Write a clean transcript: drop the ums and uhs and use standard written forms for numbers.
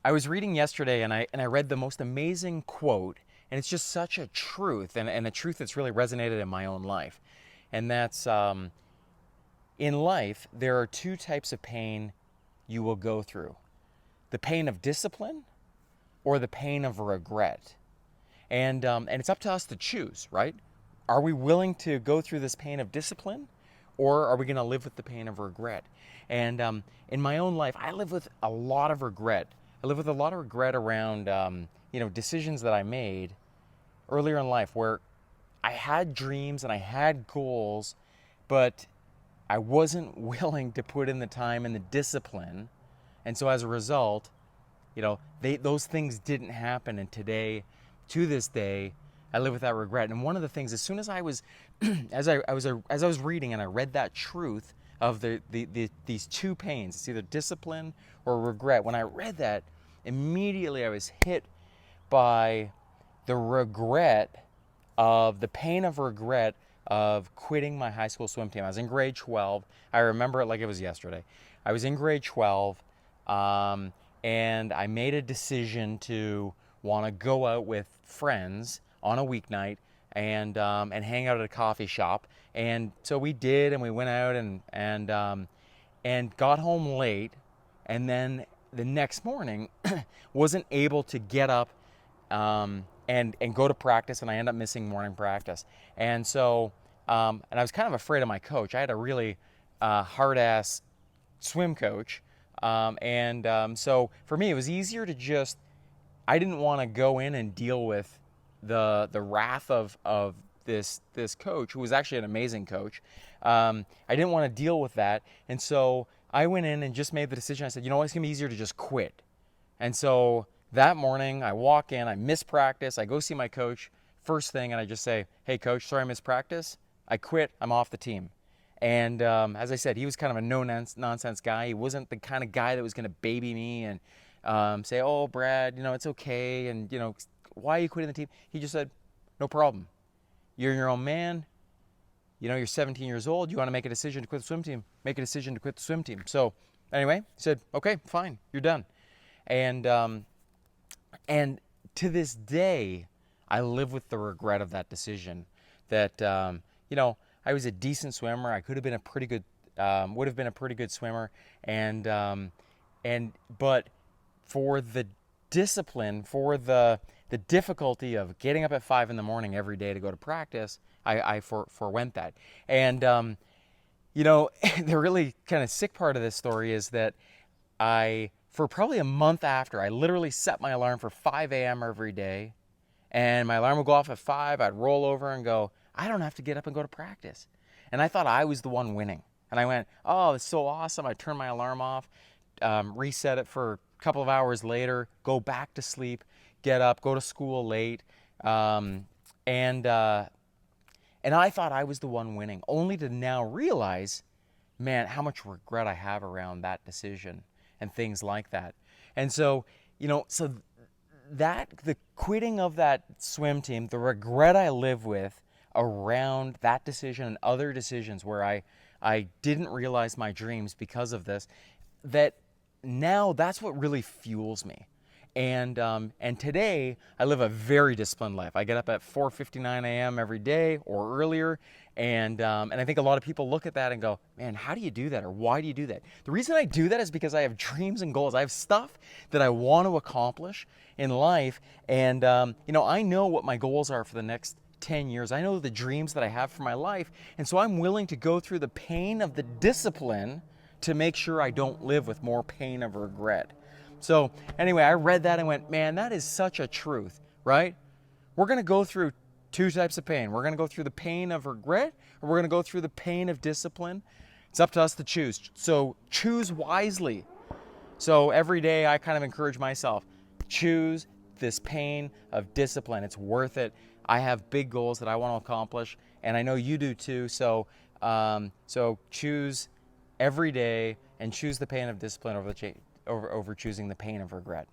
I was reading yesterday and I read the most amazing quote, and it's just such a truth, and a truth that's really resonated in my own life. And that's in life, there are two types of pain you will go through: the pain of discipline or the pain of regret. And it's up to us to choose, right? Are we willing to go through this pain of discipline, or are we going to live with the pain of regret? And in my own life, I live with a lot of regret. I live with a lot of regret around, decisions that I made earlier in life where I had dreams and I had goals, but I wasn't willing to put in the time and the discipline. And so as a result, those things didn't happen. And today, to this day, I live with that regret. And one of the things, as soon as I was, as I was reading and I read that truth of these two pains, it's either discipline or regret. When I read that, immediately I was hit by the regret of the pain of regret of quitting my high school swim team. I was in grade 12. I remember it like it was yesterday. I was in grade 12, and I made a decision to want to go out with friends on a weeknight and hang out at a coffee shop. And so we did, and we went out and got home late, and then the next morning wasn't able to get up and go to practice, and I ended up missing morning practice. And so and I was kind of afraid of my coach. I had a really hard-ass swim coach, so for me it was easier to just, I didn't want to go in and deal with the wrath of this coach, who was actually an amazing coach. I didn't want to deal with that, and so I went in and just made the decision. I said, you know what, it's gonna be easier to just quit. And so that morning I walk in, I miss practice, I go see my coach first thing, and I just say, hey coach, sorry I missed practice, I quit, I'm off the team. And as I said, he was kind of a no-nonsense guy. He wasn't the kind of guy that was going to baby me and say, oh, Brad, it's okay, and, why are you quitting the team? He just said, no problem. You're your own man. You're 17 years old. You want to make a decision to quit the swim team. Make a decision to quit the swim team. So anyway, he said, okay, fine, you're done. And to this day, I live with the regret of that decision. That I was a decent swimmer. I could have been a pretty good, would have been a pretty good swimmer, but for the discipline, for the difficulty of getting up at 5 in the morning every day to go to practice, I forwent that. And the really kind of sick part of this story is that for probably a month after, I literally set my alarm for 5 a.m. every day, and my alarm would go off at 5. I'd roll over and go, I don't have to get up and go to practice. And I thought I was the one winning. And I went, oh, it's so awesome. I turned my alarm off, reset it for a couple of hours later, go back to sleep, get up, go to school late. And I thought I was the one winning, only to now realize, man, how much regret I have around that decision and things like that. And so, that the quitting of that swim team, the regret I live with around that decision and other decisions where I didn't realize my dreams because of this, that now that's what really fuels me. And today I live a very disciplined life. I get up at 4:59 a.m. every day or earlier, and I think a lot of people look at that and go, man, how do you do that, or why do you do that? The reason I do that is because I have dreams and goals. I have stuff that I want to accomplish in life, and I know what my goals are for the next 10 years. I know the dreams that I have for my life, and so I'm willing to go through the pain of the discipline to make sure I don't live with more pain of regret. So anyway, I read that and went, man, that is such a truth, right? We're going to go through two types of pain. We're going to go through the pain of regret, or we're going to go through the pain of discipline. It's up to us to choose. So choose wisely. So every day I kind of encourage myself, choose this pain of discipline. It's worth it. I have big goals that I want to accomplish, and I know you do too. So choose every day and choose the pain of discipline over choosing the pain of regret.